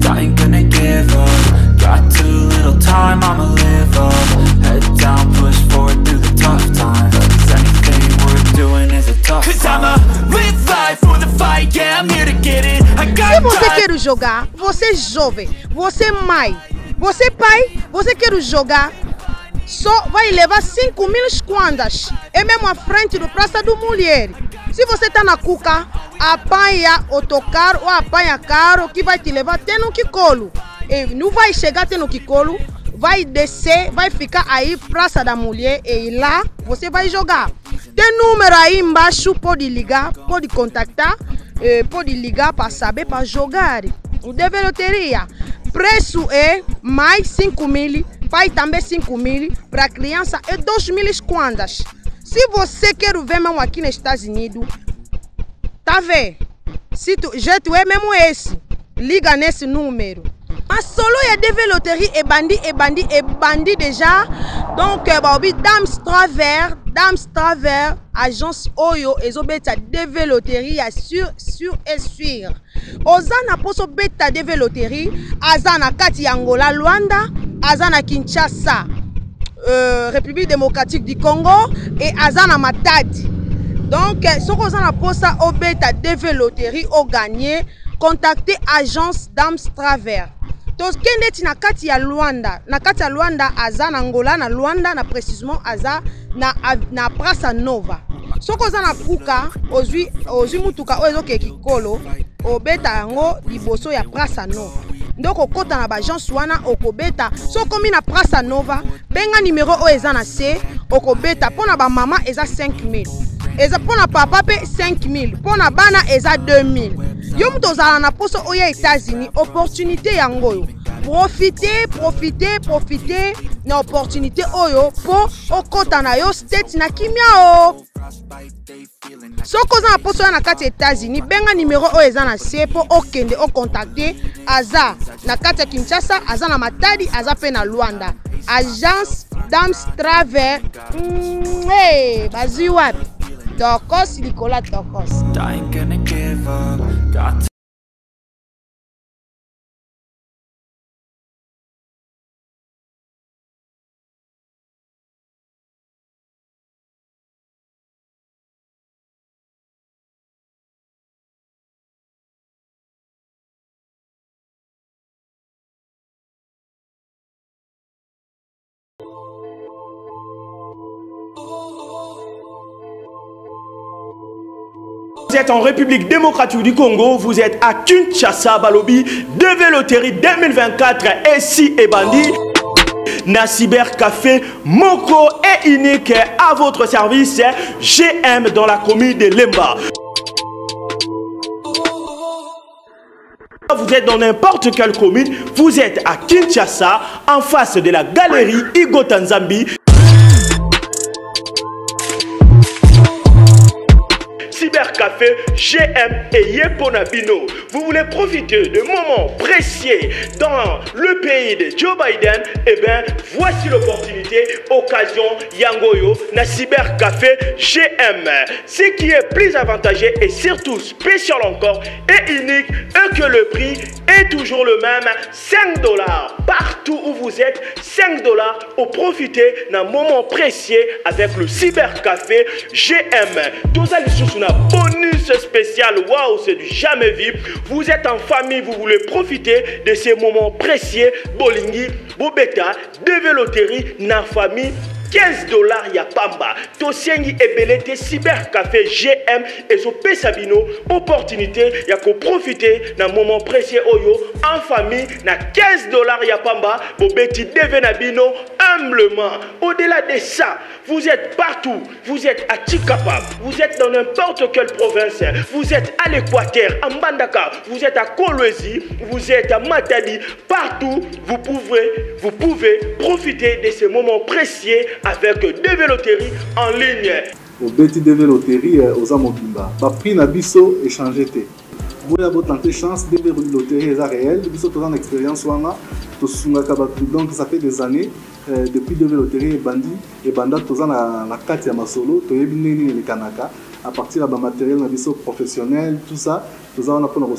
I ain't gonna give up. Got too little time, I'ma live up. Head down, push forward through the tough times. Cause anything worth doing is a tough time. Cause I'ma live life for the fight, yeah, I'm here to get it. I got Se você quer jogar, você jovem, você mãe, você pai, você quer jogar, só vai levar 5 mil kwanzas. É mesmo à frente do Praça do Mulher. Se você tá na cuca, apanha autocarro ou apanha carro que vai te levar até no Kikolo. E não vai chegar até no Kikolo, vai descer, vai ficar aí, Praça da Mulher, e lá você vai jogar. Tem número aí embaixo, pode ligar, pode contactar, pode ligar para saber, para jogar. O DV Loteria, preço é mais 5 mil, pai também 5 mil, para criança é 2 mil kwanzas. Se você quer ver mesmo aqui nos Estados Unidos, tá vendo? Se tu, jeito é mesmo esse, liga nesse número. Mas solo ya DV Loterie et bandi déjà. Donc baobi Dams Travers agence Oyo ezobeta DV Loterie sûr et sûr. Ozana poso beta DV Loterie azana kati ya Angola, Luanda, azana Kinshasa, République démocratique du Congo et azana Matadi. Donc ce qu'on a posa obeta DV Loterie au gagné, contactez agence Dams Travers. Donc, kende na kati ya Luanda, aza na Angola na Luanda na précisément aza na Praça Nova. Soko za na kuka ozwi mutuka ozo ke Kikolo obeta yango liboso ya Praça Nova. Ndoko kota na bagence wana okobeta soko mi na Praça Nova benga numéro o eza na C okobeta pona ba mama eza 5000. Eza pona papa pe 5000, pona bana eza 2000. Yo mto zala na poso oya États-Unis, opportunité yango. Profitez na opportunité oyo po okota na yo state na kimia o. Soko za na poso na kati États-Unis, benga numéro o eza na C po okende o contacter aza na kati ya Kinshasa, aza na Matadi, aza pe na Luanda. Agence Dams Travers. Hey, bazi wapi? Tokos Nicolas Tokos. I ain't gonna give up. Got to Vous êtes en République démocratique du Congo, vous êtes à Kinshasa, Balobi, DV Loterie 2024, SI et Bandi, na cybercafé Moko et unique à votre service, GM dans la commune de Lemba. Vous êtes dans n'importe quelle commune, vous êtes à Kinshasa, en face de la galerie Igo Tanzambi. Cybercafé GM et Yeponabino. Vous voulez profiter de moments précieux dans le pays de Joe Biden? Eh bien, voici l'opportunité, occasion Yangoyo, na Cybercafé GM. Ce qui est plus avantageux et surtout spécial encore et unique, est que le prix est toujours le même, 5 $. Partout où vous êtes, 5 $ pour profiter d'un moment précieux avec le Cybercafé GM. Tous allez sur un bonus spécial, waouh, c'est du jamais vu. Vous êtes en famille, vous voulez profiter de ces moments précieux. Bolingi, Bobeta, DV Loterie, na famille. 15 $ ya pamba. Tosiengi ebelete Cybercafé GM et so pesabino opportunité ya ko profiter d'un moment précieux oyo en famille na 15 $ ya pamba bobeti DV nabino humblement. Au-delà de ça, vous êtes partout. Vous êtes à Chikapa, vous êtes dans n'importe quelle province, vous êtes à l'Équateur, à Mbandaka, vous êtes à Kolwezi, vous êtes à Matadi, partout vous pouvez profiter de ces moments précieux avec DV Loterie en ligne. Au beti DV Loterie aux Amobimba. Ba prix na biso échangé té. Vous avez tenté chance DV Loterie est réel. Biso tout en expérience wana to sunga kabatu. Donc ça fait des années depuis DV Loterie et Bandi et Banda tout en la carte ya masolo to yebineni le Kanaka. à partir de matériel professionnel, tout ça, nous avons une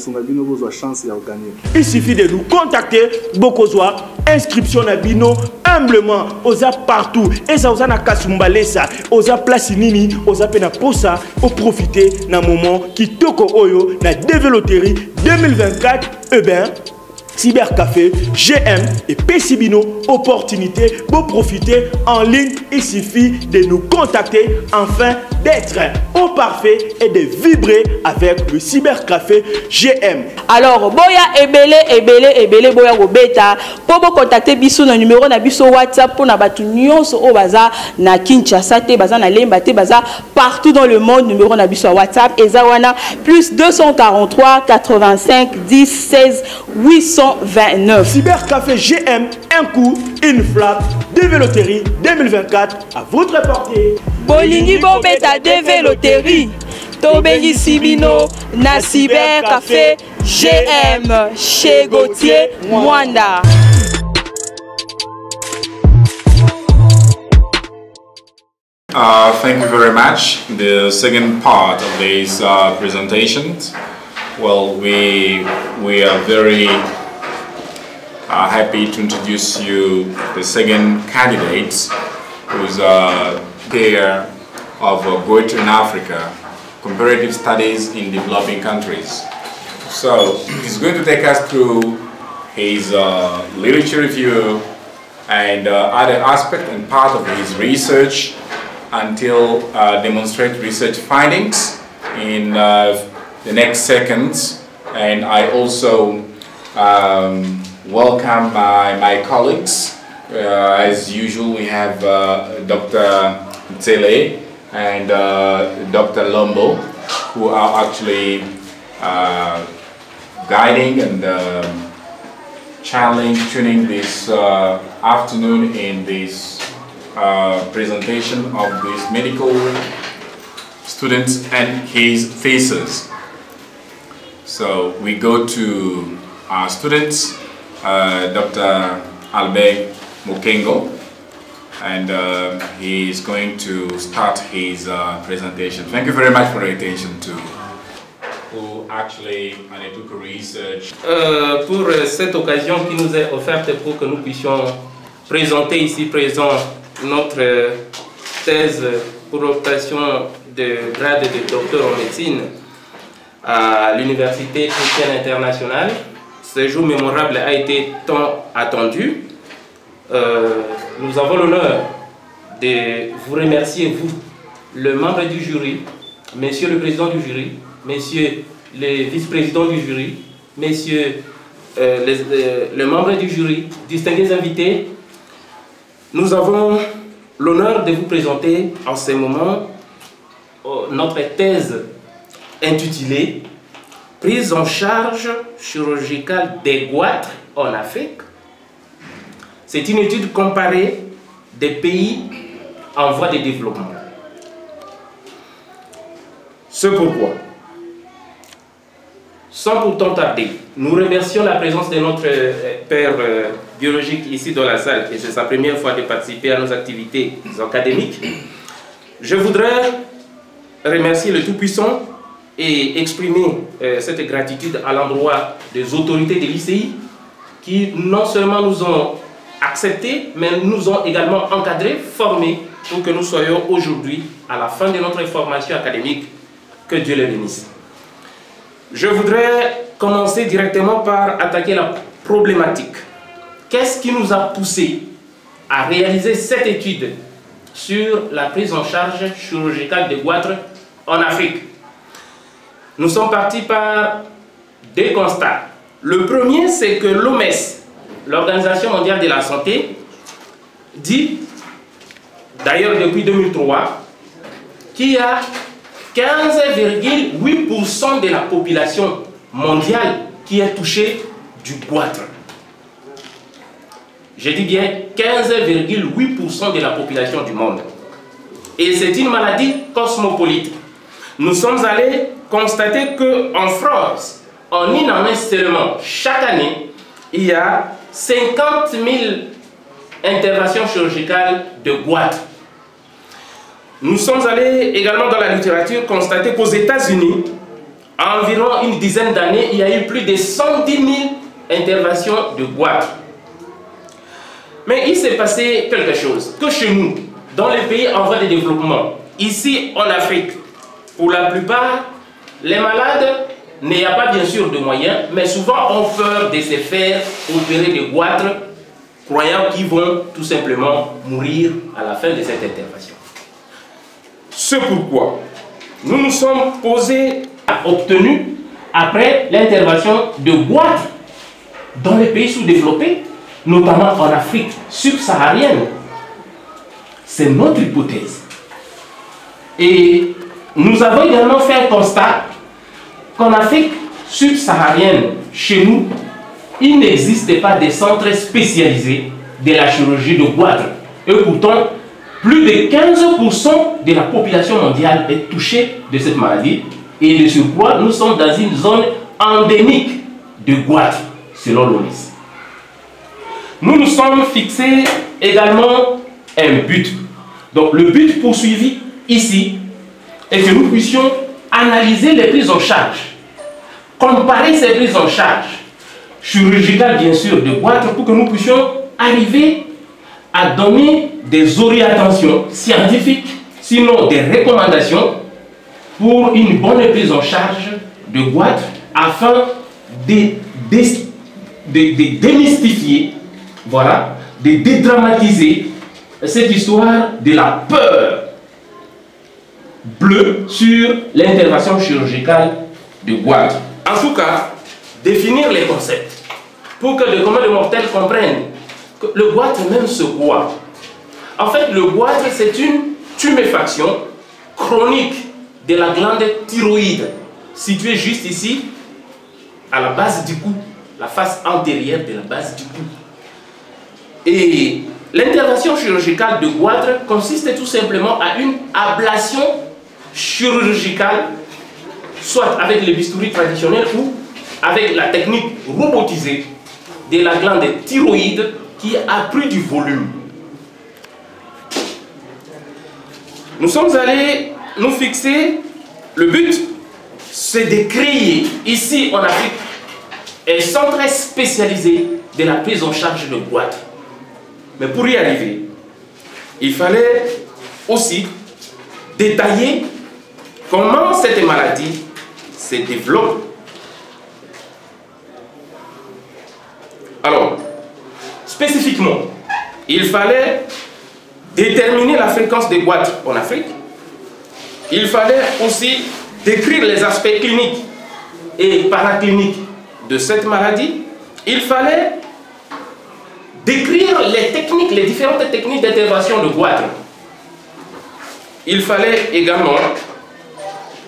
chance de gagner. Il suffit de nous contacter, Bokozwa, inscription à Bino, humblement, osa partout, et ça osa na kasumbalesa, osa place nini, osa pena posa, au profiter na moment qui toko oyo na développerie 2024, eh ben, Cybercafé, GM et Pessibino, opportunité pour profiter en ligne. Il suffit de nous contacter afin d'être au parfait et de vibrer avec le Cybercafé GM. Alors, boya ebele boya robeta pour vous contacter biso na numéro na biso WhatsApp pour na batu nyonso o baza na Kinshasa te baza na Lemba te baza partout dans le monde. Numéro na biso WhatsApp ezawana plus 243 85 10 16 829. Cybercafé GM, un coup, une flamme, développerie 2024 à votre portée. Bolingi bobeta développerie. Tobengi Sibino na Cybercafé GM chez Gauthier Mwanda. Thank you very much. The second part of this presentation. Well, we are very happy to introduce you the second candidate, who's a pair of Poetry in Africa, Comparative Studies in Developing Countries. So he's going to take us through his literature review and other aspect and part of his research until demonstrate research findings in the next seconds. And I also welcome my colleagues. As usual, we have Dr. Mtsele and Dr. Lombo, who are actually guiding and channeling, tuning this afternoon in this presentation of this medical students and his thesis. So we go to our students, Dr. Albert Mukengo, and he is going to start his presentation. Thank you very much for your attention to who actually undertook research. Pour cette occasion qui nous est offerte pour que nous puissions présenter ici présent notre thèse pour l'obtention de grade de docteur en médecine à l'Université chrétienne internationale. Ce jour mémorable a été tant attendu. Nous avons l'honneur de vous remercier, vous, le membre du jury, messieurs le président du jury, messieurs les vice-présidents du jury, messieurs les membres du jury, distingués invités. Nous avons l'honneur de vous présenter en ce moment notre thèse intitulée « Prise en charge chirurgicale des goitres en Afrique ». C'est une étude comparée des pays en voie de développement. C'est pourquoi, sans pourtant tarder, nous remercions la présence de notre père biologique ici dans la salle, et c'est sa première fois de participer à nos activités académiques. Je voudrais remercier le Tout-Puissant et exprimer cette gratitude à l'endroit des autorités de l'ICI qui non seulement nous ont acceptés, mais nous ont également encadrés, formés pour que nous soyons aujourd'hui à la fin de notre formation académique. Que Dieu les bénisse. Je voudrais commencer directement par attaquer la problématique. Qu'est-ce qui nous a poussé à réaliser cette étude sur la prise en charge chirurgicale des goitres en Afrique? Nous sommes partis par des constats. Le premier, c'est que l'OMS, l'Organisation mondiale de la santé, dit, d'ailleurs depuis 2003, qu'il y a 15,8% de la population mondiale qui est touchée du goitre. Je dis bien 15,8% de la population du monde. Et c'est une maladie cosmopolite. Nous sommes allés constater qu'en France, en une année seulement, chaque année, il y a 50 000 interventions chirurgicales de goitre. Nous sommes allés également dans la littérature constater qu'aux États-Unis, en environ une dizaine d'années, il y a eu plus de 110 000 interventions de goitre. Mais il s'est passé quelque chose, que chez nous, dans les pays en voie de développement, ici en Afrique, pour la plupart, les malades, il n'y a pas bien sûr de moyens, mais souvent ont peur de se faire opérer de goitre, croyant qu'ils vont tout simplement mourir à la fin de cette intervention. C'est pourquoi nous nous sommes posés à obtenu, après l'intervention de goitre dans les pays sous-développés, notamment en Afrique subsaharienne. C'est notre hypothèse. Et nous avons également fait un constat qu'en Afrique subsaharienne, chez nous, il n'existe pas de centres spécialisés de la chirurgie de goitre. Et pourtant, plus de 15% de la population mondiale est touchée de cette maladie. Et de surcroît, nous sommes dans une zone endémique de goitre, selon l'OMS. Nous nous sommes fixés également un but. Donc le but poursuivi ici est que nous puissions analyser les prises en charge, comparer ces prises en charge, chirurgicales bien sûr, de goitre, pour que nous puissions arriver à donner des orientations scientifiques, sinon des recommandations pour une bonne prise en charge de goitre afin de démystifier, voilà, de dédramatiser cette histoire de la peur bleue sur l'intervention chirurgicale de goitre. En tout cas, définir les concepts pour que le commun des mortels comprennent que le goitre même c'est quoi? En fait, le goitre c'est une tuméfaction chronique de la glande thyroïde située juste ici à la base du cou, la face antérieure de la base du cou. Et l'intervention chirurgicale de goitre consiste tout simplement à une ablation chirurgicale, soit avec le bistouri traditionnel ou avec la technique robotisée de la glande thyroïde qui a pris du volume. Nous sommes allés nous fixer, le but c'est de créer ici en Afrique un centre spécialisé de la prise en charge de goitre. Mais pour y arriver, il fallait aussi détailler comment cette maladie se développe. Alors, spécifiquement, il fallait déterminer la fréquence des goitres en Afrique. Il fallait aussi décrire les aspects cliniques et paracliniques de cette maladie. Il fallait décrire les techniques, les différentes techniques d'intervention de goitre. Il fallait également,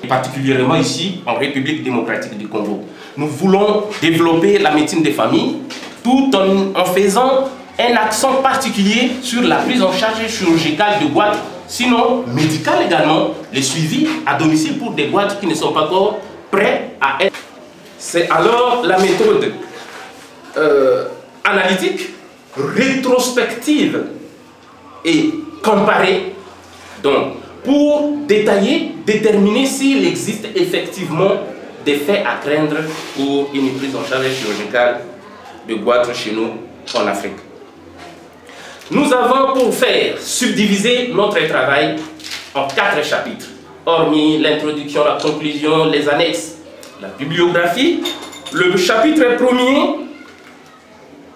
particulièrement ici en République démocratique du Congo, nous voulons développer la médecine des familles tout en faisant un accent particulier sur la prise en charge chirurgicale de goitre, sinon médical également, les suivis à domicile pour des goitres qui ne sont pas encore prêts à être. C'est alors la méthode analytique, rétrospective et comparée, donc pour détailler, déterminer s'il existe effectivement des faits à craindre pour une prise en charge chirurgicale de goitre chez nous en Afrique. Nous avons pour faire subdiviser notre travail en 4 chapitres, hormis l'introduction, la conclusion, les annexes, la bibliographie. Le chapitre premier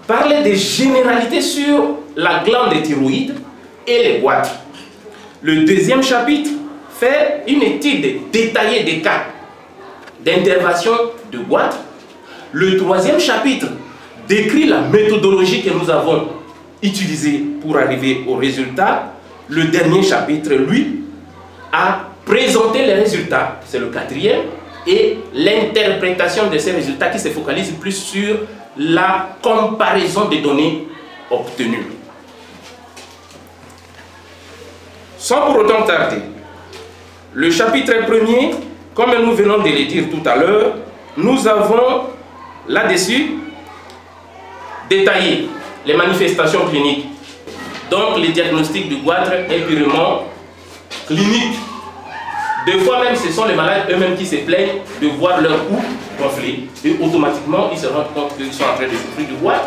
parlait des généralités sur la glande thyroïde et les goitres. Le deuxième chapitre fait une étude détaillée des cas d'intervention de goitre. Le troisième chapitre décrit la méthodologie que nous avons utilisée pour arriver au résultat. Le dernier chapitre, lui, a présenté les résultats, c'est le quatrième, et l'interprétation de ces résultats qui se focalise plus sur la comparaison des données obtenues. Sans pour autant tarder, le chapitre premier, comme nous venons de le dire tout à l'heure, nous avons là-dessus détaillé les manifestations cliniques. Donc le diagnostic du goitre est purement clinique. Des fois même, ce sont les malades eux-mêmes qui se plaignent de voir leur cou gonfler. Et automatiquement, ils se rendent compte qu'ils sont en train de souffrir du goitre.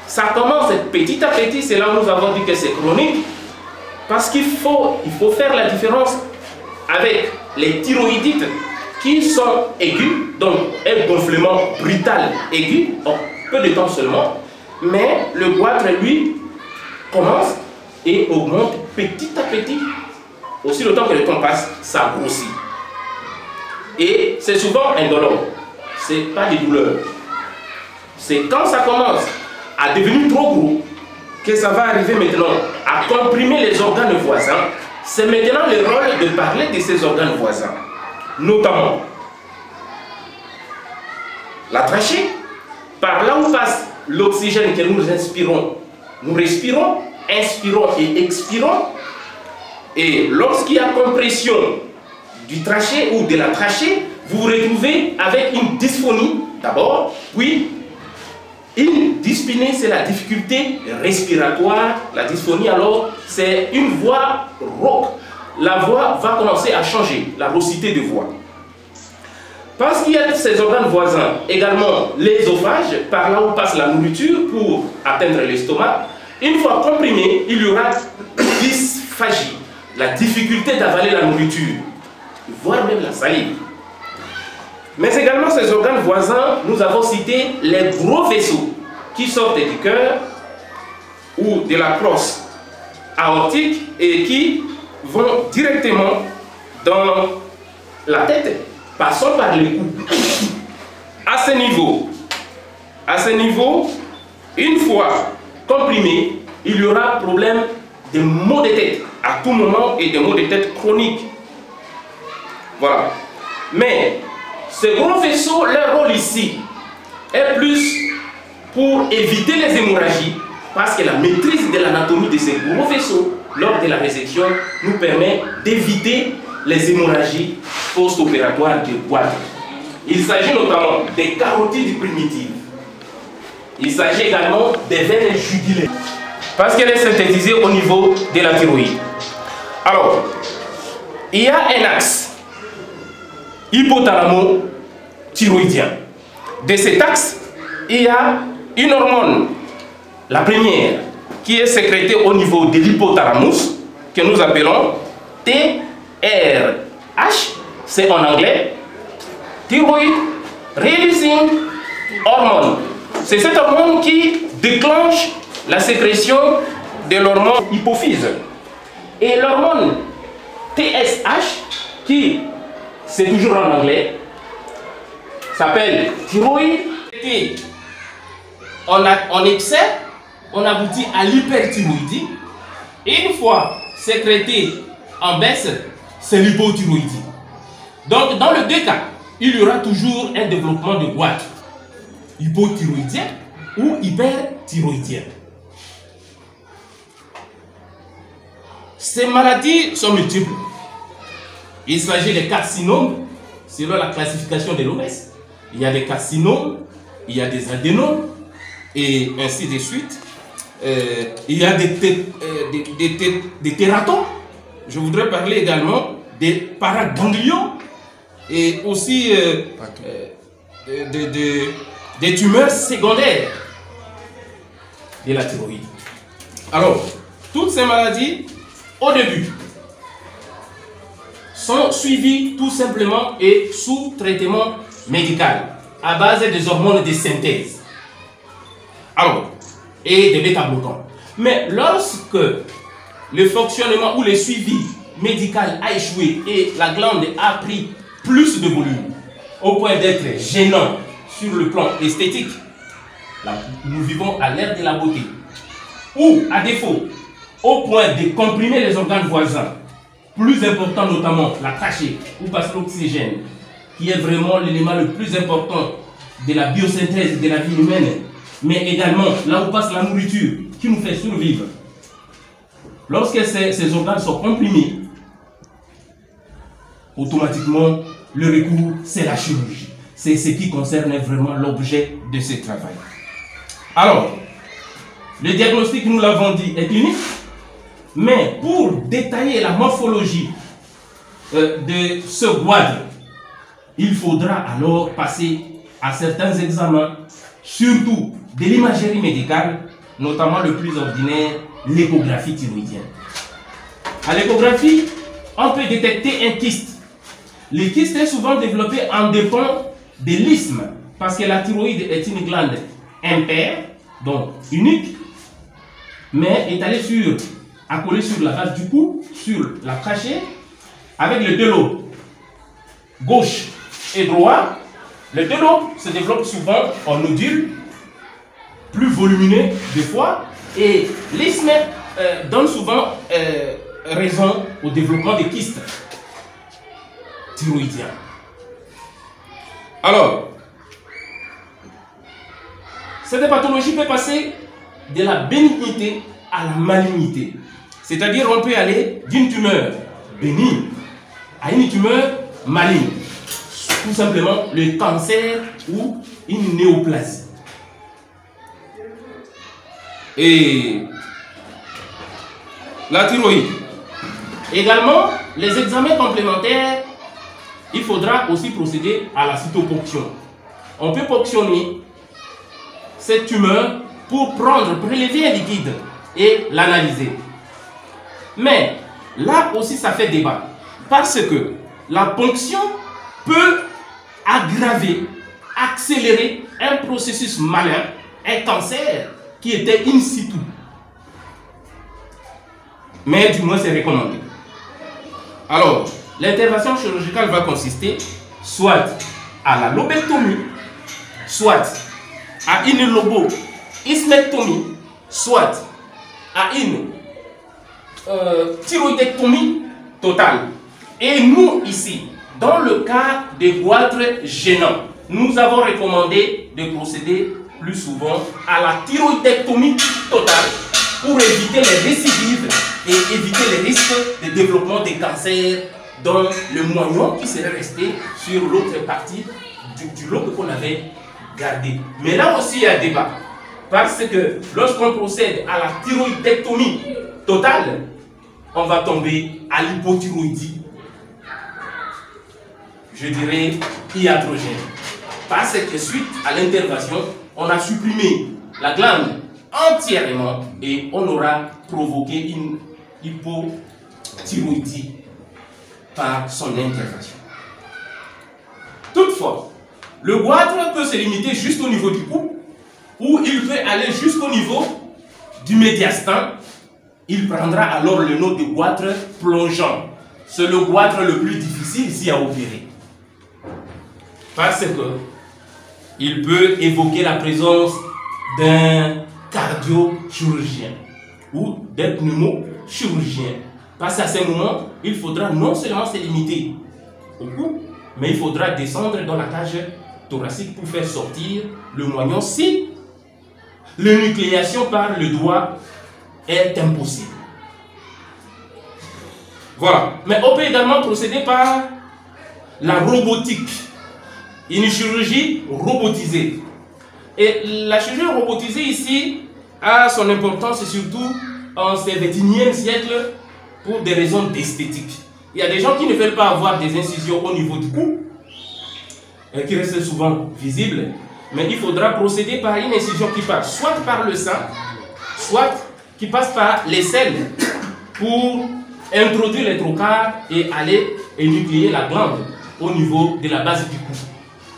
Ça commence petit à petit, c'est là où nous avons dit que c'est chronique. Parce qu'il faut faire la différence avec les thyroïdites qui sont aigus, donc un gonflement brutal aigu, en peu de temps seulement, mais le goitre, lui, commence et augmente petit à petit. Aussi le temps que le temps passe, ça grossit. Et c'est souvent indolore, c'est pas des douleurs. C'est quand ça commence à devenir trop gros que ça va arriver maintenant à comprimer les organes voisins. C'est maintenant le rôle de parler de ces organes voisins, notamment la trachée, par là où passe l'oxygène que nous inspirons. Nous respirons, inspirons et expirons. Et lorsqu'il y a compression du trachée ou de la trachée, vous vous retrouvez avec une dysphonie d'abord, puis une dyspnée, c'est la difficulté respiratoire. La dysphonie, alors, c'est une voix rauque. La voix va commencer à changer, la raucité de voix. Parce qu'il y a ces organes voisins, également l'ésophage, par là où passe la nourriture pour atteindre l'estomac. Une fois comprimé, il y aura dysphagie, la difficulté d'avaler la nourriture, voire même la salive. Mais également ces organes voisins, nous avons cité les gros vaisseaux qui sortent du cœur ou de la crosse aortique et qui vont directement dans la tête, passant par les coups. À ce niveau, une fois comprimé, il y aura problème de maux de tête à tout moment et des maux de tête chroniques. Voilà. Mais ces gros vaisseaux, leur rôle ici est plus pour éviter les hémorragies, parce que la maîtrise de l'anatomie de ces gros vaisseaux lors de la résection nous permet d'éviter les hémorragies post-opératoires du goitre. Il s'agit notamment des carotides primitives. Il s'agit également des veines jugulaires, parce qu'elle est synthétisée au niveau de la thyroïde. Alors, il y a un axe hypothalamo-thyroïdien. De cet axe, il y a une hormone, la première, qui est sécrétée au niveau de l'hypothalamus, que nous appelons TRH, c'est en anglais, Thyroid Releasing Hormone. C'est cette hormone qui déclenche la sécrétion de l'hormone hypophyse. Et l'hormone TSH, qui, c'est toujours en anglais, s'appelle thyroïde. En excès, on aboutit à l'hyperthyroïdie. Et une fois sécrété en baisse, c'est l'hypothyroïdie. Donc, dans les deux cas, il y aura toujours un développement de goitre, hypothyroïdien ou hyperthyroïdien. Ces maladies sont multiples. Il s'agit des carcinomes, selon la classification de l'OMS. Il y a des carcinomes, il y a des adénomes, et ainsi de suite. Il y a des tératomes. Je voudrais parler également des paraganglions et aussi des tumeurs secondaires de la thyroïde. Alors, toutes ces maladies, au début, sont suivies tout simplement et sous traitement médical à base des hormones de synthèse. Alors, et des bêta-bloquants. Mais lorsque le fonctionnement ou le suivi médical a échoué et la glande a pris plus de volume au point d'être gênant sur le plan esthétique, là, nous vivons à l'ère de la beauté, ou à défaut, au point de comprimer les organes voisins, plus important notamment la trachée, où passe l'oxygène, qui est vraiment l'élément le plus important de la biosynthèse de la vie humaine, mais également là où passe la nourriture qui nous fait survivre. Lorsque ces organes sont comprimés, automatiquement, le recours, c'est la chirurgie. C'est ce qui concerne vraiment l'objet de ce travail. Alors, le diagnostic, nous l'avons dit, est clinique, mais pour détailler la morphologie de ce goitre, il faudra alors passer à certains examens, surtout de l'imagerie médicale, notamment le plus ordinaire, l'échographie thyroïdienne. À l'échographie, on peut détecter un kyste. Le kyste est souvent développé en dépend de l'isthme, parce que la thyroïde est une glande impaire, donc unique, mais étalée accolée sur la base du cou, sur la trachée, avec les deux lobes, gauche et droit. Les deux lobes se développent souvent en nodule, plus volumineux des fois, et l'isthme donne souvent raison au développement des kystes thyroïdiens. Alors, cette pathologie peut passer de la bénignité à la malignité. C'est-à-dire on peut aller d'une tumeur bénigne à une tumeur maligne. Tout simplement le cancer ou une néoplasie. Et la thyroïde. Également, les examens complémentaires, il faudra aussi procéder à la cytoponction. On peut ponctionner cette tumeur pour prélever un liquide et l'analyser. Mais là aussi ça fait débat, parce que la ponction peut aggraver, accélérer un processus malin, un cancer qui était in situ. Mais du moins c'est recommandé. Alors, l'intervention chirurgicale va consister soit à la lobectomie, soit à une lobo-isthmectomie, soit à une thyroïdectomie totale. Et nous ici, dans le cas des goitres gênants, nous avons recommandé de procéder plus souvent à la thyroïdectomie totale pour éviter les récidives et éviter les risques de développement des cancers dans le moignon qui serait resté sur l'autre partie du lobe qu'on avait gardé. Mais là aussi il y a un débat, parce que lorsqu'on procède à la thyroïdectomie totale, on va tomber à l'hypothyroïdie, je dirais iatrogène, parce que suite à l'intervention, on a supprimé la glande entièrement et on aura provoqué une hypothyroïdie par son intervention. Toutefois, le goitre peut se limiter juste au niveau du cou, ou il peut aller jusqu'au niveau du médiastin. Il prendra alors le nom de goitre plongeant. C'est le goitre le plus difficile ici à opérer, parce que il peut évoquer la présence d'un cardio-chirurgien ou d'un pneumo-chirurgien. Parce qu'à ce moment, il faudra non seulement se limiter au cou, mais il faudra descendre dans la cage thoracique pour faire sortir le moignon si l'énucléation par le doigt est impossible. Voilà. Mais on peut également procéder par la robotique, une chirurgie robotisée. Et la chirurgie robotisée ici a son importance surtout en ce XXIe siècle pour des raisons d'esthétique. Il y a des gens qui ne veulent pas avoir des incisions au niveau du cou, qui restent souvent visibles, mais il faudra procéder par une incision qui passe soit par le sang, soit qui passe par les selles pour introduire les trocars et aller énucléer la glande au niveau de la base du cou.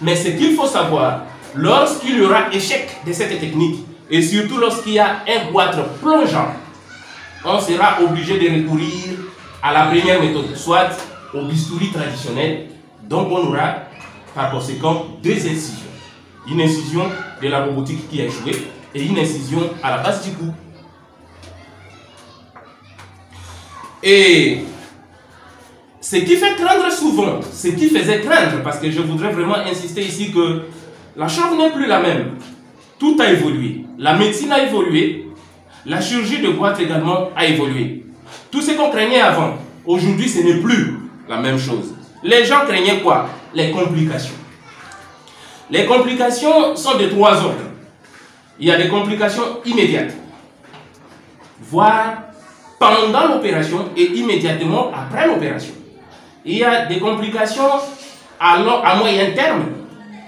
Mais ce qu'il faut savoir, lorsqu'il y aura échec de cette technique, et surtout lorsqu'il y a un goitre plongeant, on sera obligé de recourir à la première méthode, soit au bistouri traditionnel. Donc on aura par conséquent deux incisions. Une incision de la robotique qui a échoué et une incision à la base du cou. Et ce qui fait craindre souvent, ce qui faisait craindre, parce que je voudrais vraiment insister ici que la chose n'est plus la même. Tout a évolué. La médecine a évolué. La chirurgie de goitre également a évolué. Tout ce qu'on craignait avant, aujourd'hui ce n'est plus la même chose. Les gens craignaient quoi? Les complications. Les complications sont de trois ordres. Il y a des complications immédiates, voire pendant l'opération et immédiatement après l'opération. il y a des complications à moyen terme,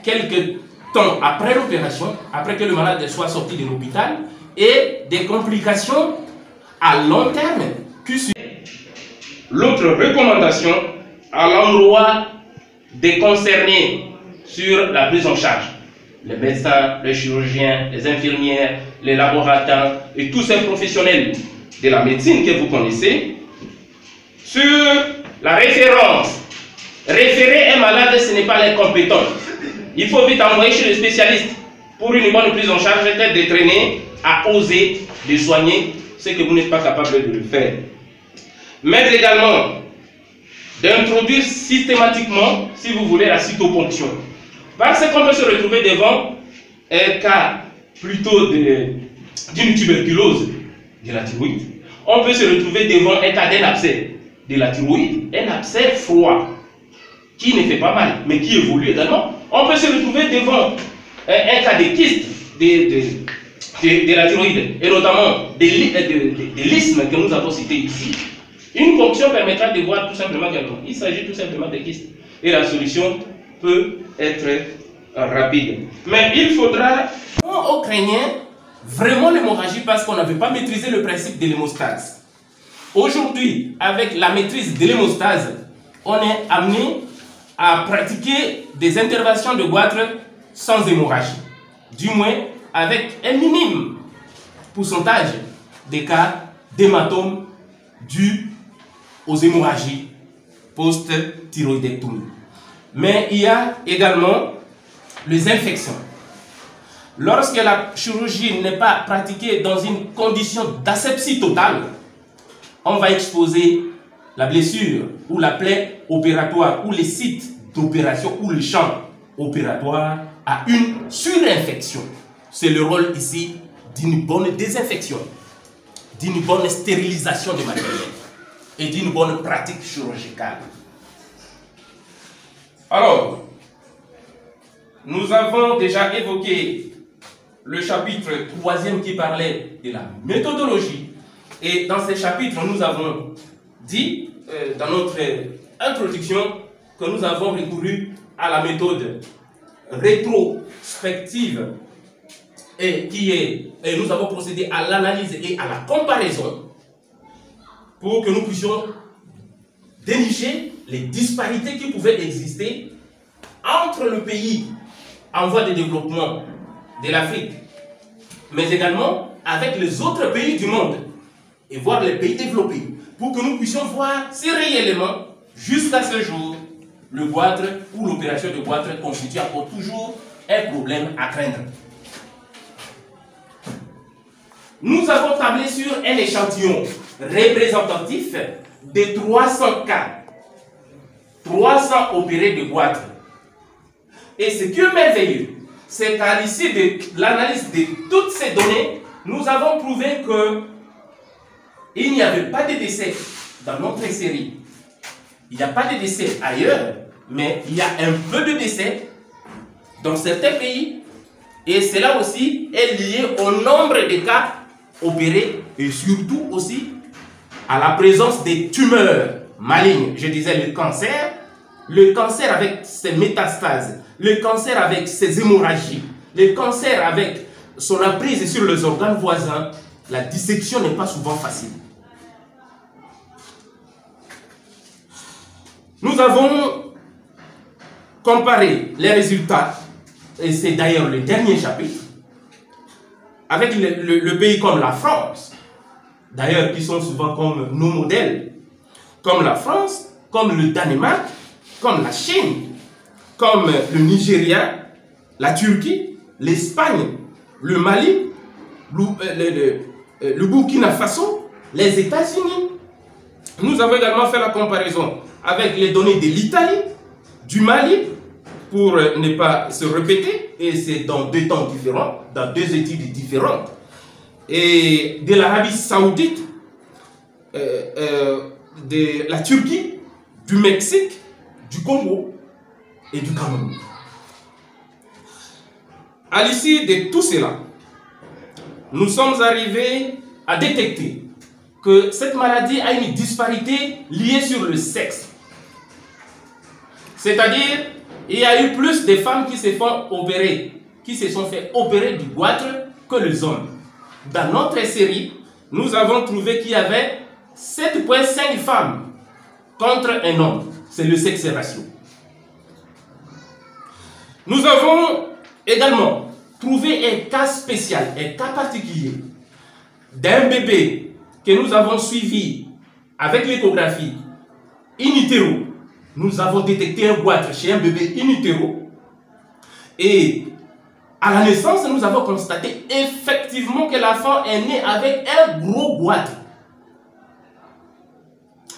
quelques temps après l'opération, après que le malade soit sorti de l'hôpital, et des complications à long terme. L'autre recommandation à l'endroit des concernés sur la prise en charge, les médecins, les chirurgiens, les infirmières, les laboratoires et tous ces professionnels de la médecine que vous connaissez, sur la référence. Référer un malade, ce n'est pas l'incompétence. Il faut vite envoyer chez le spécialiste pour une bonne prise en charge, d'être détraîné à oser de soigner ce que vous n'êtes pas capable de le faire. Mais également d'introduire systématiquement, si vous voulez, la cytoponction. Parce qu'on peut se retrouver devant un cas plutôt d'une tuberculose de la thyroïde. On peut se retrouver devant un cas d'un abcès de la thyroïde, un abcès froid, qui ne fait pas mal, mais qui évolue également. On peut se retrouver devant un cas de kyste de la thyroïde, et notamment des l'isthme que nous avons cité ici. Une ponction permettra de voir tout simplement qu'il s'agit tout simplement de kyste. Et la solution peut être rapide. Mais il faudra, aux crâniens, vraiment l'hémorragie parce qu'on n'avait pas maîtrisé le principe de l'hémostase. Aujourd'hui, avec la maîtrise de l'hémostase, on est amené à pratiquer des interventions de goitre sans hémorragie. Du moins, avec un minime pourcentage des cas d'hématome dus aux hémorragies post-thyroïdectomie. Mais il y a également les infections. Lorsque la chirurgie n'est pas pratiquée dans une condition d'asepsie totale, on va exposer la blessure ou la plaie opératoire ou les sites d'opération ou le champ opératoire à une surinfection. C'est le rôle ici d'une bonne désinfection, d'une bonne stérilisation du matériel et d'une bonne pratique chirurgicale. Alors, nous avons déjà évoqué le chapitre 3e qui parlait de la méthodologie. Et dans ce chapitre, nous avons dit, dans notre introduction, que nous avons recouru à la méthode rétrospective et nous avons procédé à l'analyse et à la comparaison pour que nous puissions dénicher les disparités qui pouvaient exister entre le pays en voie de développement de l'Afrique, mais également avec les autres pays du monde et voir les pays développés pour que nous puissions voir si réellement, jusqu'à ce jour, le goitre ou l'opération de goitre constitue encore toujours un problème à craindre. Nous avons tablé sur un échantillon représentatif de 300 cas, 300 opérés de goitre. Et ce qui est merveilleux, c'est qu'à l'issue de l'analyse de toutes ces données, nous avons prouvé qu'il n'y avait pas de décès dans notre série. Il n'y a pas de décès ailleurs, mais il y a un peu de décès dans certains pays. Et cela aussi est lié au nombre de cas opérés et surtout aussi à la présence des tumeurs malignes. Je disais le cancer avec ses métastases, le cancer avec ses hémorragies, le cancer avec son emprise sur les organes voisins. La dissection n'est pas souvent facile. Nous avons comparé les résultats, et c'est d'ailleurs le dernier chapitre, avec le pays comme la France, d'ailleurs qui sont souvent comme nos modèles, comme la France, comme le Danemark, comme la Chine, comme le Nigeria, la Turquie, l'Espagne, le Mali, le Burkina Faso, les États-Unis. Nous avons également fait la comparaison avec les données de l'Italie, du Mali, pour ne pas se répéter, et c'est dans 2 temps différents, dans 2 études différentes, et de l'Arabie Saoudite, de la Turquie, du Mexique, du Congo et du Cameroun. À l'issue de tout cela, nous sommes arrivés à détecter que cette maladie a une disparité liée sur le sexe. C'est-à-dire, il y a eu plus de femmes qui se font opérer, qui se sont fait opérer du goitre que les hommes. Dans notre série, nous avons trouvé qu'il y avait 7,5 femmes contre un homme. C'est le sexe ratio. Nous avons également trouvé un cas spécial, un cas particulier d'un bébé que nous avons suivi avec l'échographie in utero. Nous avons détecté un goitre chez un bébé in utero. Et à la naissance, nous avons constaté effectivement que l'enfant est né avec un gros goitre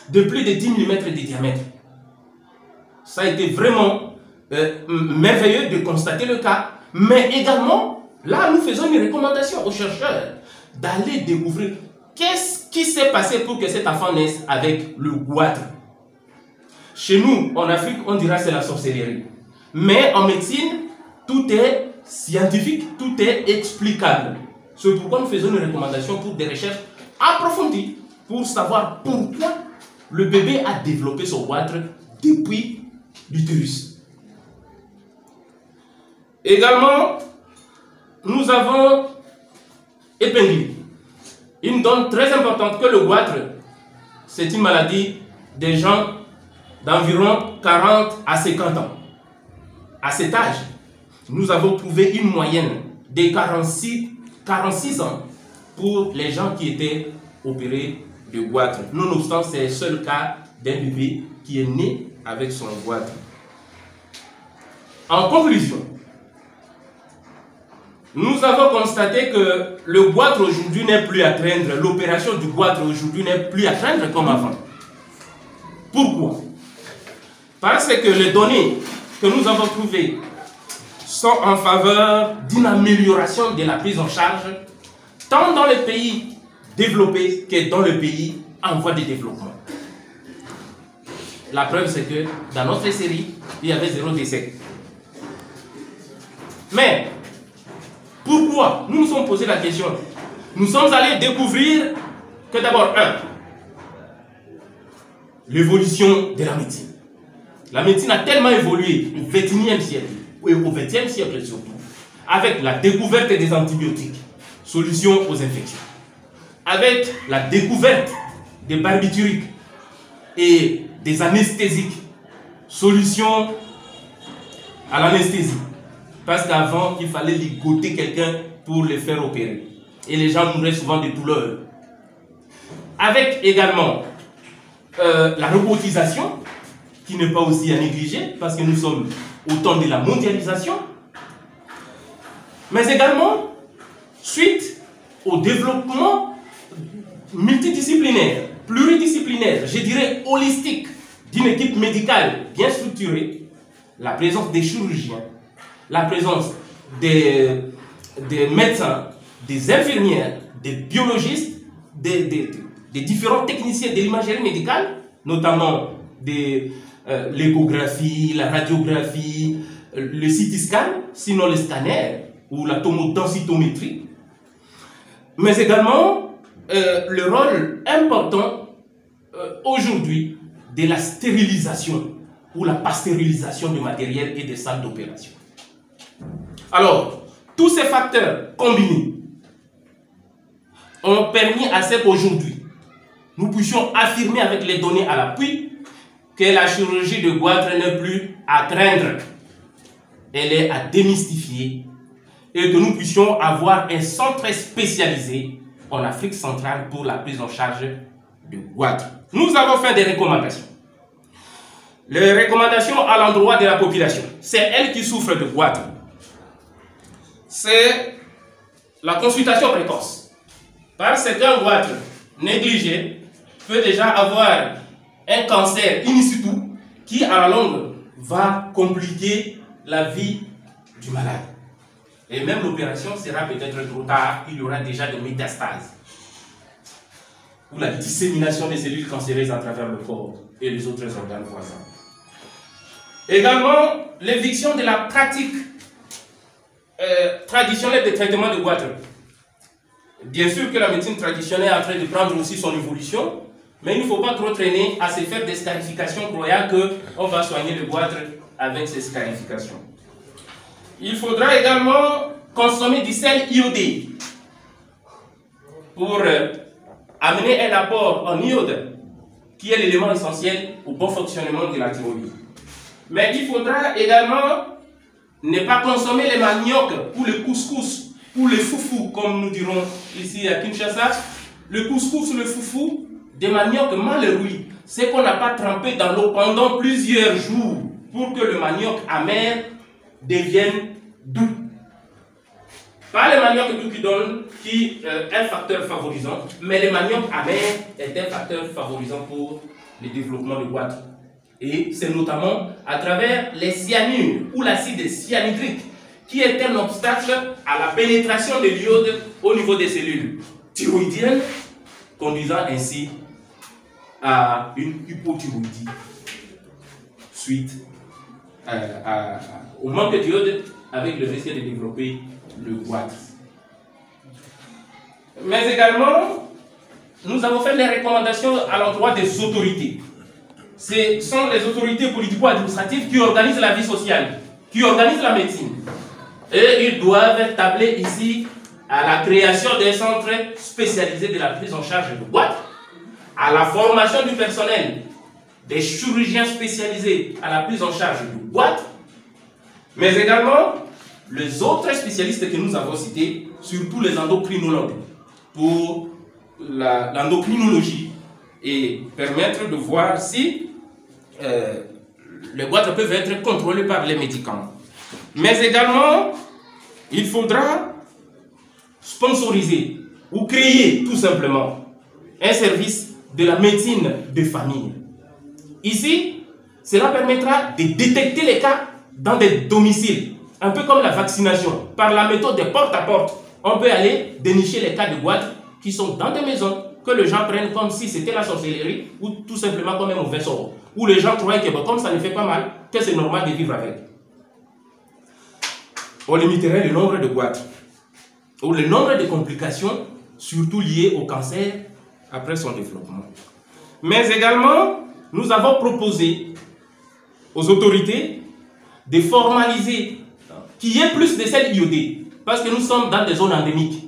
de plus de 10 mm de diamètre. Ça a été vraiment merveilleux de constater le cas. Mais également, là, nous faisons une recommandation aux chercheurs d'aller découvrir qu'est-ce qui s'est passé pour que cet enfant naisse avec le goitre. Chez nous, en Afrique, on dira que c'est la sorcellerie. Mais en médecine, tout est scientifique, tout est explicable. C'est pourquoi nous faisons une recommandation pour des recherches approfondies pour savoir pourquoi le bébé a développé son goitre depuis l'utérus. Également, nous avons épinglé une donne très importante que le goitre, c'est une maladie des gens d'environ 40 à 50 ans. À cet âge, nous avons trouvé une moyenne de 46 ans pour les gens qui étaient opérés de goitre. Nonobstant, c'est le seul cas d'un bébé qui est né avec son goitre. En conclusion, nous avons constaté que le goitre aujourd'hui n'est plus à craindre, l'opération du goitre aujourd'hui n'est plus à craindre comme avant. Pourquoi? Parce que les données que nous avons trouvées sont en faveur d'une amélioration de la prise en charge, tant dans les pays développés que dans les pays en voie de développement. La preuve, c'est que dans notre série, il y avait 0 décès. Mais, pourquoi? Nous nous sommes posé la question. Nous sommes allés découvrir que d'abord, l'évolution de la médecine. La médecine a tellement évolué au XXIe siècle, et au XXe siècle surtout, avec la découverte des antibiotiques, solution aux infections, avec la découverte des barbituriques et des anesthésiques, solution à l'anesthésie. Parce qu'avant, il fallait ligoter quelqu'un pour le faire opérer. Et les gens mouraient souvent de douleur. Avec également la robotisation, qui n'est pas aussi à négliger, parce que nous sommes au temps de la mondialisation. Mais également, suite au développement multidisciplinaire, pluridisciplinaire, je dirais holistique, d'une équipe médicale bien structurée, la présence des chirurgiens, la présence des médecins, des infirmières, des biologistes, des différents techniciens de l'imagerie médicale, notamment l'échographie, la radiographie, le CT scan, sinon le scanner ou la tomodensitométrie, mais également le rôle important aujourd'hui de la stérilisation ou la pasteurisation du matériel et des salles d'opération. Alors, tous ces facteurs combinés ont permis à ce qu'aujourd'hui, nous puissions affirmer avec les données à l'appui que la chirurgie de goitre n'est plus à craindre. Elle est à démystifier et que nous puissions avoir un centre spécialisé en Afrique centrale pour la prise en charge du goitre. Nous avons fait des recommandations. Les recommandations à l'endroit de la population, c'est elle qui souffre de goitre. C'est la consultation précoce. Parce qu'un goitre négligé peut déjà avoir un cancer in situ qui à la longue va compliquer la vie du malade. Et même l'opération sera peut-être trop tard, il y aura déjà des métastases ou la dissémination des cellules cancéreuses à travers le corps et les autres organes voisins. Également, l'éviction de la pratique traditionnelle de traitement de goitre. Bien sûr que la médecine traditionnelle est en train de prendre aussi son évolution, Mais il ne faut pas trop traîner à se faire des scarifications croyant qu'on va soigner le goitre avec ces scarifications. Il faudra également consommer du sel iodé pour amener un apport en iode qui est l'élément essentiel au bon fonctionnement de la thyroïde. Mais il faudra également ne pas consommer les manioc ou le couscous ou le foufou, comme nous dirons ici à Kinshasa. Le couscous, le foufou, des manioc mal rouillés, c'est qu'on n'a pas trempé dans l'eau pendant plusieurs jours pour que le manioc amer devienne doux. Pas le manioc doux qui est un facteur favorisant, mais le manioc amer est un facteur favorisant pour le développement du goitre. Et c'est notamment à travers les cyanures ou l'acide cyanhydrique qui est un obstacle à la pénétration de l'iode au niveau des cellules thyroïdiennes, conduisant ainsi à une hypothyroïdie suite au manque d'iode avec le risque de développer le goitre. Mais également, nous avons fait des recommandations à l'endroit des autorités. Ce sont les autorités politico-administratives qui organisent la vie sociale, qui organisent la médecine. Et ils doivent tabler ici à la création des centres spécialisés de la prise en charge du goitre, à la formation du personnel, des chirurgiens spécialisés à la prise en charge du goitre, mais également les autres spécialistes que nous avons cités, surtout les endocrinologues, pour l'endocrinologie et permettre de voir si les goitres peuvent être contrôlés par les médicaments. Mais également, il faudra sponsoriser ou créer tout simplement un service de la médecine de famille. Ici, cela permettra de détecter les cas dans des domiciles, un peu comme la vaccination. Par la méthode de porte à porte, on peut aller dénicher les cas de goitre qui sont dans des maisons, que les gens prennent comme si c'était la sorcellerie ou tout simplement comme un mauvais sort. Où les gens croient que bon, comme ça ne fait pas mal, que c'est normal de vivre avec. On limiterait le nombre de goitres ou le nombre de complications, surtout liées au cancer après son développement. Mais également, nous avons proposé aux autorités de formaliser qu'il y ait plus de sel iodé, parce que nous sommes dans des zones endémiques.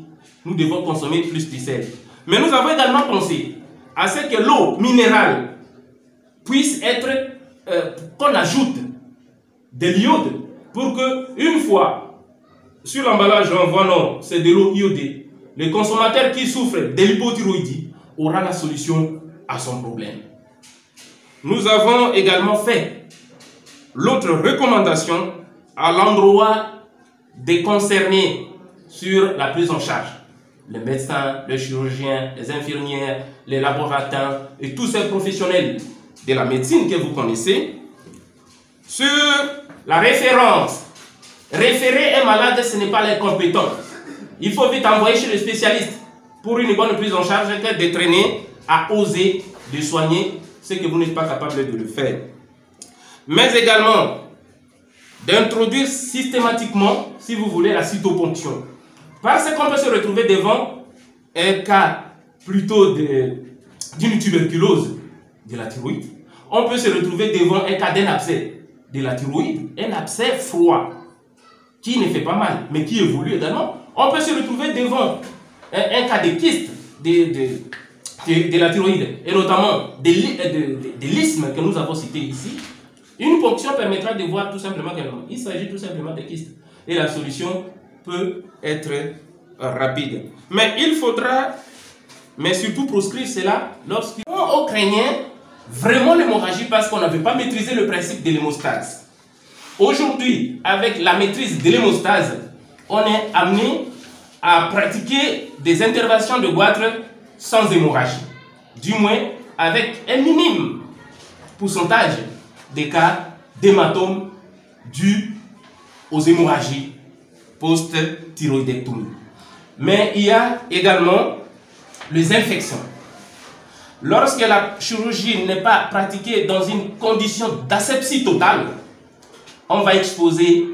Nous devons consommer plus de sel. Mais nous avons également pensé à ce que l'eau minérale puisse être, qu'on ajoute de l'iode pour que, une fois sur l'emballage, on voit non, c'est de l'eau iodée, le consommateur qui souffre de l'hypothyroïdie aura la solution à son problème. Nous avons également fait l'autre recommandation à l'endroit des concernés sur la prise en charge. Les médecins, les chirurgiens, les infirmières, les laboratoires et tous ces professionnels de la médecine que vous connaissez, sur la référence. Référer un malade, ce n'est pas l'incompétent. Il faut vite envoyer chez le spécialiste pour une bonne prise en charge que de traîner à oser de soigner ce que vous n'êtes pas capable de le faire. Mais également, d'introduire systématiquement, si vous voulez, la cytoponction. Parce qu'on peut se retrouver devant un cas plutôt d'une tuberculose de la thyroïde. On peut se retrouver devant un cas d'un abcès de la thyroïde, un abcès froid, qui ne fait pas mal, mais qui évolue également. On peut se retrouver devant un cas de kyste de la thyroïde, et notamment de l'isthme que nous avons cité ici. Une ponction permettra de voir tout simplement qu'il s'agit tout simplement de kyste. Et la solution peut être rapide. Mais il faudra, mais surtout proscrire cela lorsqu'on craignait vraiment l'hémorragie parce qu'on n'avait pas maîtrisé le principe de l'hémostase. Aujourd'hui, avec la maîtrise de l'hémostase, on est amené à pratiquer des interventions de goitre sans hémorragie. Du moins, avec un minime pourcentage des cas d'hématome dus aux hémorragies post-thyroïdectomie. Mais il y a également les infections. Lorsque la chirurgie n'est pas pratiquée dans une condition d'asepsie totale, on va exposer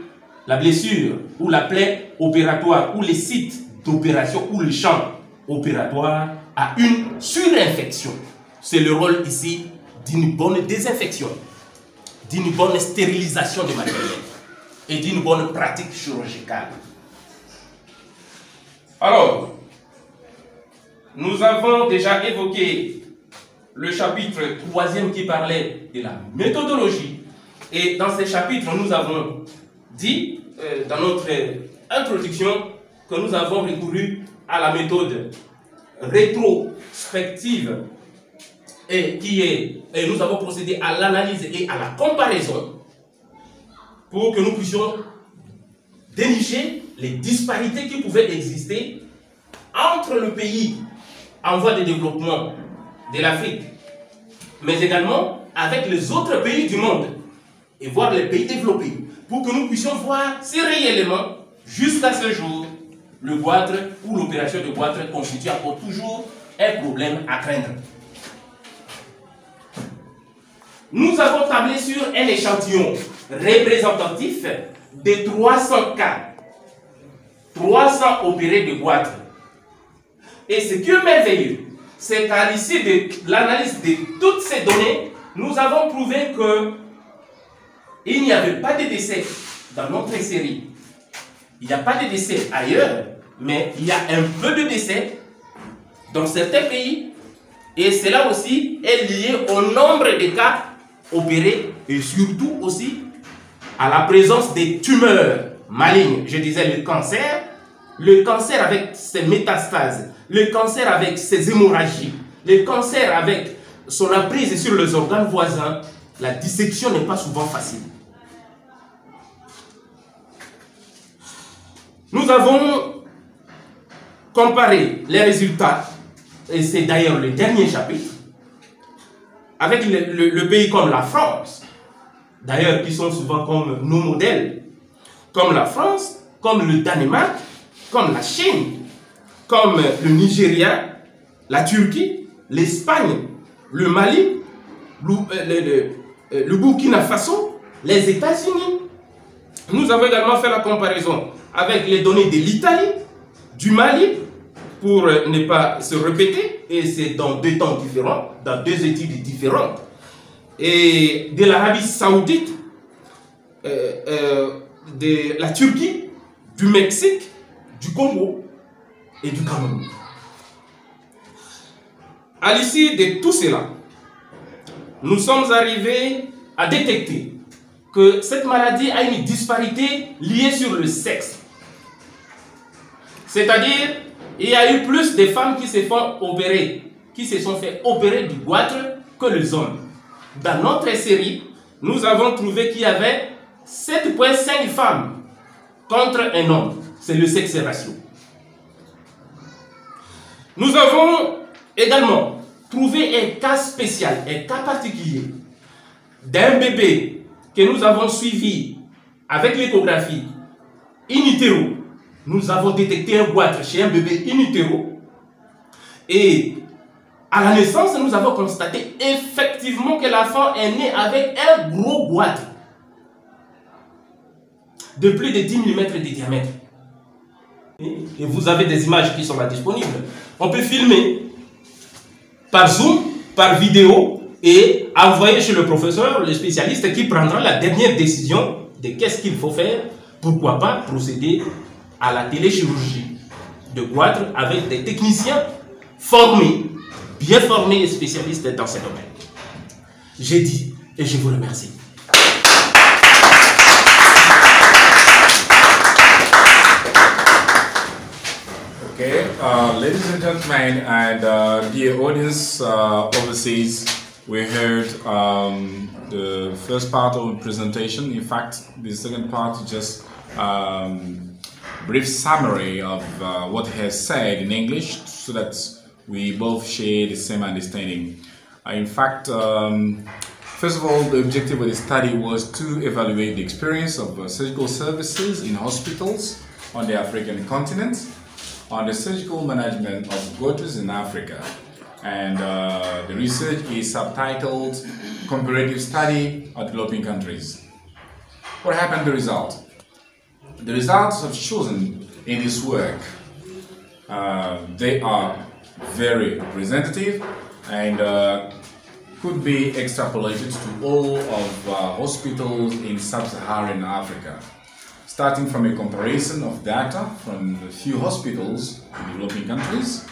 la blessure ou la plaie opératoire ou les sites d'opération ou le champ opératoire à une surinfection. c'est le rôle ici d'une bonne désinfection, d'une bonne stérilisation du matériel et d'une bonne pratique chirurgicale. Alors, nous avons déjà évoqué le chapitre 3e qui parlait de la méthodologie. Et dans ce chapitre, nous avons dit, dans notre introduction, que nous avons recouru à la méthode rétrospective et nous avons procédé à l'analyse et à la comparaison pour que nous puissions dénicher les disparités qui pouvaient exister entre le pays en voie de développement de l'Afrique, mais également avec les autres pays du monde et voir les pays développés, pour que nous puissions voir si réellement, jusqu'à ce jour, le goitre ou l'opération de goitre constitue encore toujours un problème à craindre. Nous avons tablé sur un échantillon représentatif de 300 cas, 300 opérés de goitre. Et ce qui est merveilleux, c'est qu'à l'issue de l'analyse de toutes ces données, nous avons prouvé qu'il n'y avait pas de décès dans notre série. Il n'y a pas de décès ailleurs, mais il y a un peu de décès dans certains pays. Et cela aussi est lié au nombre de cas opérés et surtout aussi à la présence des tumeurs malignes. Je disais le cancer avec ses métastases, le cancer avec ses hémorragies, le cancer avec son emprise sur les organes voisins. La dissection n'est pas souvent facile. Nous avons comparé les résultats, et c'est d'ailleurs le dernier chapitre, avec le pays comme la France, d'ailleurs qui sont souvent comme nos modèles, comme la France, comme le Danemark, comme la Chine, comme le Nigeria, la Turquie, l'Espagne, le Mali, le Burkina Faso, les États-Unis. Nous avons également fait la comparaison avec les données de l'Italie, du Mali, pour ne pas se répéter, et c'est dans 2 temps différents, dans 2 études différentes, et de l'Arabie Saoudite, de la Turquie, du Mexique, du Congo et du Cameroun. À l'issue de tout cela, nous sommes arrivés à détecter que cette maladie a une disparité liée sur le sexe. C'est-à-dire, il y a eu plus de femmes qui se sont fait opérer du goitre que les hommes. Dans notre série, nous avons trouvé qu'il y avait 7,5 femmes contre un homme. C'est le sexe ratio. Nous avons également trouvé un cas spécial, un cas particulier d'un bébé que nous avons suivi avec l'échographie in utero. Nous avons détecté un goitre chez un bébé in utero. Et à la naissance, nous avons constaté effectivement que l'enfant est né avec un gros goitre de plus de 10 mm de diamètre. Et vous avez des images qui sont là disponibles. On peut filmer par Zoom, par vidéo et envoyer chez le professeur, le spécialiste qui prendra la dernière décision de qu'est-ce qu'il faut faire. Pourquoi pas procéder à la téléchirurgie de goitre avec des techniciens formés, bien formés et spécialistes dans ce domaine. J'ai dit et je vous remercie. Okay, ladies and gentlemen, and dear audience overseas, we heard the first part of the presentation. In fact, the second part is just brief summary of what he has said in English, so that we both share the same understanding. In fact, first of all, the objective of the study was to evaluate the experience of surgical services in hospitals on the African continent, on the surgical management of goitres in Africa. And the research is subtitled Comparative Study of Developing Countries. What happened, the result? The results have chosen in this work, they are very representative, and could be extrapolated to all of hospitals in sub-Saharan Africa. Starting from a comparison of data from a few hospitals in developing countries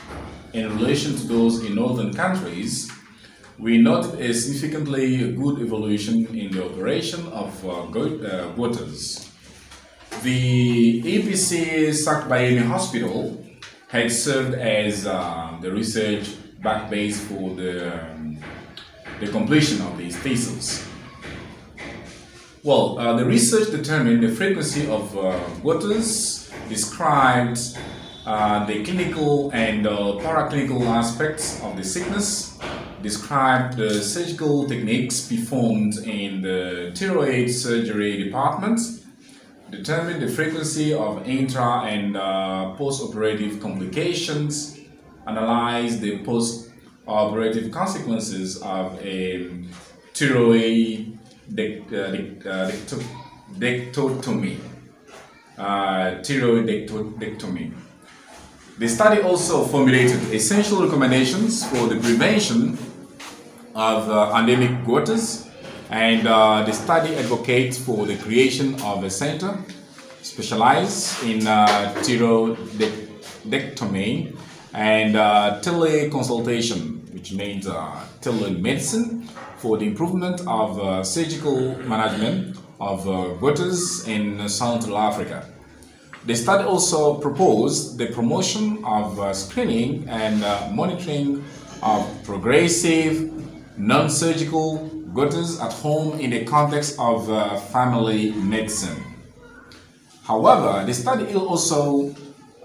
in relation to those in northern countries, we noted a significantly good evolution in the operation of gutters. The EPC Sakbayemi Hospital had served as the research back base for the completion of these theses. Well, the research determined the frequency of gutters, described the clinical and paraclinical aspects of the sickness, described the surgical techniques performed in the thyroid surgery department, determined the frequency of intra and post-operative complications, analyzed the post-operative consequences of a thyroid thyroidectomy. The study also formulated essential recommendations for the prevention of endemic gutters, and the study advocates for the creation of a center specialized in thyroidectomy and teleconsultation, which means telemedicine, for the improvement of surgical management of gutters in Central Africa. The study also proposed the promotion of screening and monitoring of progressive, non-surgical gutters at home in the context of family medicine. However, the study is also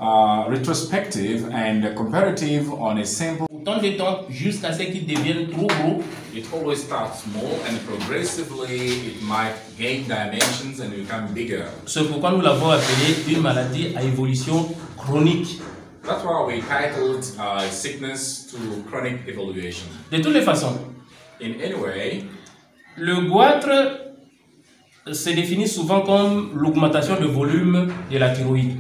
rétrospective and comparative on a sample. Tant de temps jusqu'à ce qu'ils deviennent trop gros. It always starts small and progressively it might gain dimensions and become bigger. C'est pourquoi nous l'avons appelé une maladie à évolution chronique. That's why we titled sickness to chronic evaluation. De toutes les façons, in any way, le goitre se définit souvent comme l'augmentation de volume de la thyroïde.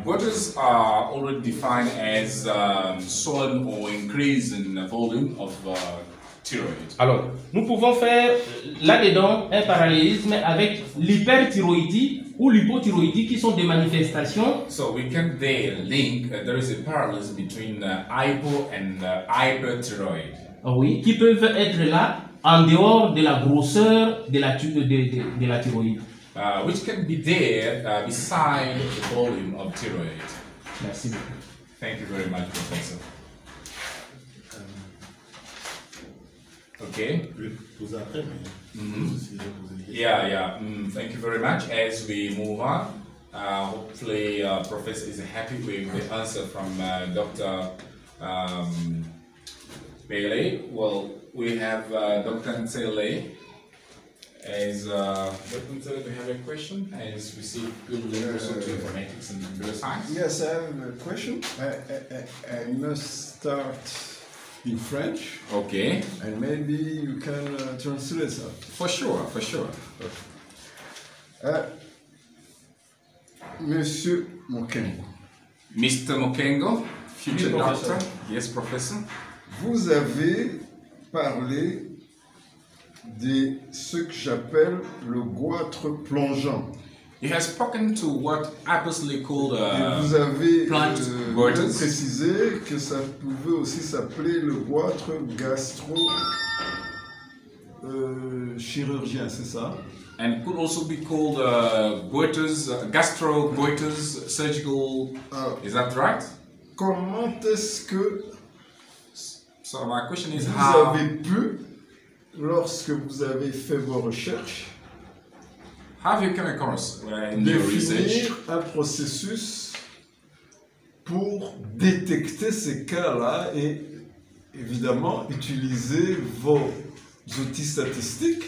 Gutters are already defined as swollen or increase in the volume of thyroid. Alors, nous pouvons faire là-dedans un parallélisme avec l'hyperthyroïdie ou l'hypothyroïdie qui sont des manifestations. So we can there link, there is a parallelism between hypo and hyperthyroid. Oui, qui peuvent être là en dehors de la grosseur de la thyroïde. Which can be there beside the volume of thyroid. Merci beaucoup. Thank you very much, Professor. Okay. Yeah. Thank you very much. As we move on, hopefully Professor is happy with the answer from Dr. Bailey. Well, we have Dr. Nsele. As Dr. Nsele, do you have a question? As we see good leaders into informatics and computer science. Yes, I have a question. I must start in French. Okay. And maybe you can translate that. For sure. Monsieur Mokengo. Mr. Mokengo, future doctor. Yes, professor. Vous avez parlé de ce que j'appelle le goitre plongeant. He has spoken to what aptly called vous avez précisé que ça pouvait aussi s'appeler le goitre gastro-chirurgien, c'est ça? And could also be called gastro-goiters surgical. Is that right? Comment est-ce que so my question is vous avez pu, lorsque vous avez fait vos recherches, have you come across in your research un processus pour détecter ces cas-là et évidemment utiliser vos outils statistiques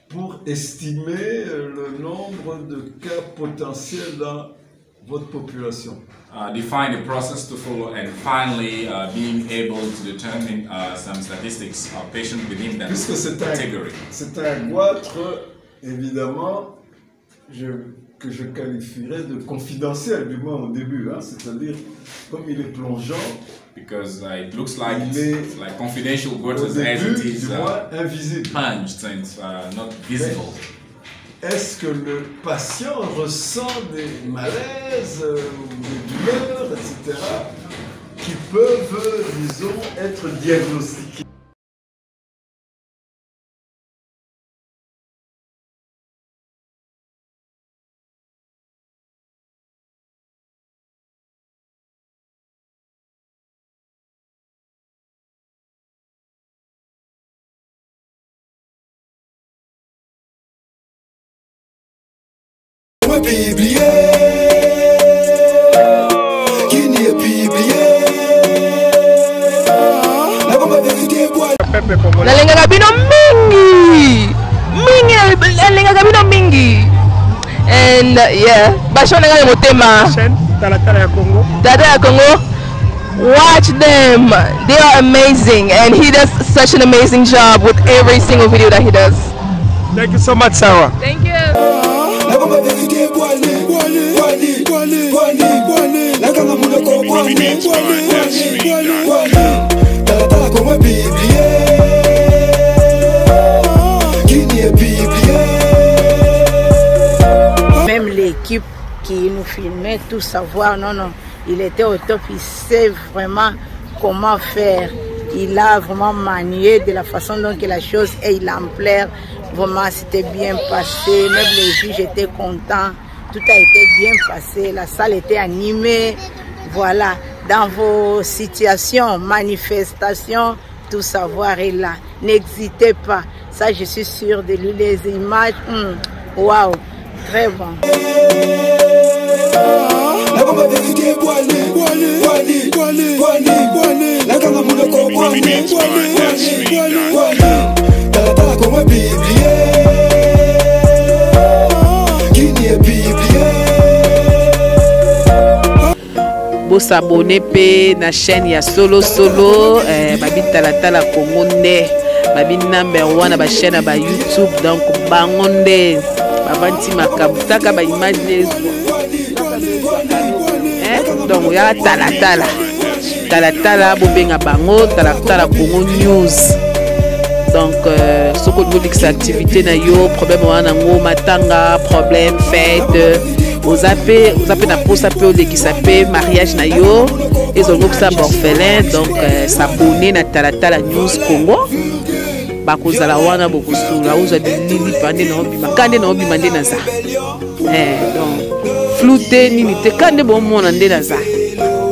pour estimer le nombre de cas potentiels dans votre population? Define the process to follow and finally being able to determine some statistics of patients within that category. C'est un goitre, évidemment, que je qualifierais de confidentiel, du moins au début, hein, c'est-à-dire, comme il est plongeant, because it looks like it's like confidential quarters as it is punched and not visible. Est-ce que le patient ressent des malaises ou des douleurs, etc., qui peuvent, disons, être diagnostiquées? Nalengaka bino mingi and yeah basho nanga motema Tala ya Congo, watch them, they are amazing and he does such an amazing job with every single video that he does. Thank you so much, Sarah. Thank you. Même l'équipe qui nous filmait, tout savoir, non, il était au top, il sait vraiment comment faire. Il a vraiment manié de la façon dont la chose et il l'ampleur. Vraiment, c'était bien passé. Même les juges étaient contents. Tout a été bien passé. La salle était animée. Voilà. Dans vos situations, manifestations, tout savoir est là. N'hésitez pas. Ça, je suis sûre de lui. Les images, waouh, très bon. Vous s'abonnez à la chaîne ya Solo babi Talatala Congo babi #1 ba chaîne ba YouTube donc bangonde bavanti makabutaka ba image donc ya Talatala bobenga bango Talatala Congo News. Donc ce que vous dites activité na yo problème wana ngo matanga problème fête vous appelez na posa pe de qui s'appelle mariage na yo et ont donc ça orphelin donc s'abonner na Talatala News Congo ba kozala wana bokusula uza bilili pande na obi makande na obi mande na za donc flouté nini te kande bon mona nde na za.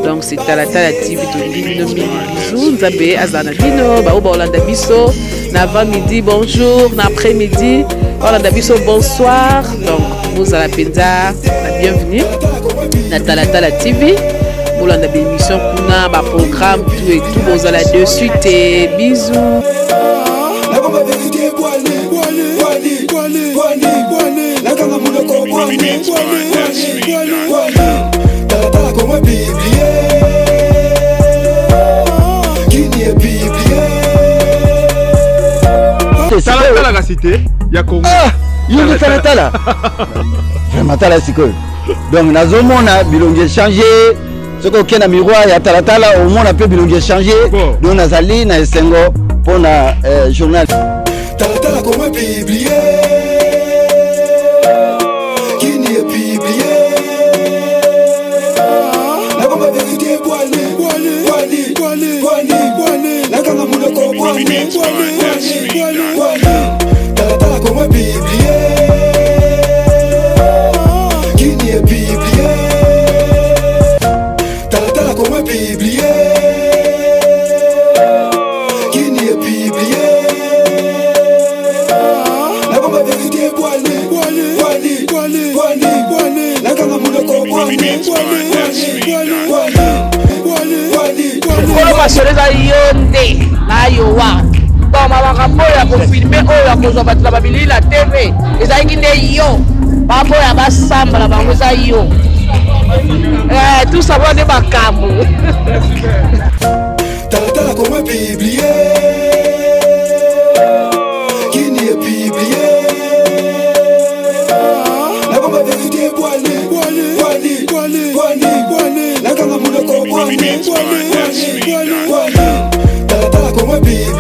Donc c'est Talatala TV to bino bisous nzabe azana bino ba oba Olanda biso na avant-midi bonjour na après-midi Olanda biso bonsoir. Donc vous à la penza la bienvenue na Talatala TV Olanda émission kuna ba programme tout et tout vous à la de suite et bisous. Talatala la cité, ya Congo. Ah, il est Talatala. Vraiment Talatala sikoyo. Donc nazomona bilongi changer. Ce qu'on a miroir ya Talatala au moins on peut bilongi changer. Donc nazali na esengo pour na journal. Talatala comment publier? Qui n'y est publié? La bombe vérité la kanga muna ko Talatala comment publier? Qui n'y est publié? Talatala comment publier? Qui n'y est publié? La bombe vérité la kanga muna ko Kolomashoreza yonde ayowa toma bakaboya kofilme oyo akozwa bato na babili na TV ezalaki nde yo baboya basambala bango eza yo tout savoir nde makambo. Talatala comment publier? Qui n'y est publié? La bombe vérité la kanga muna ko libre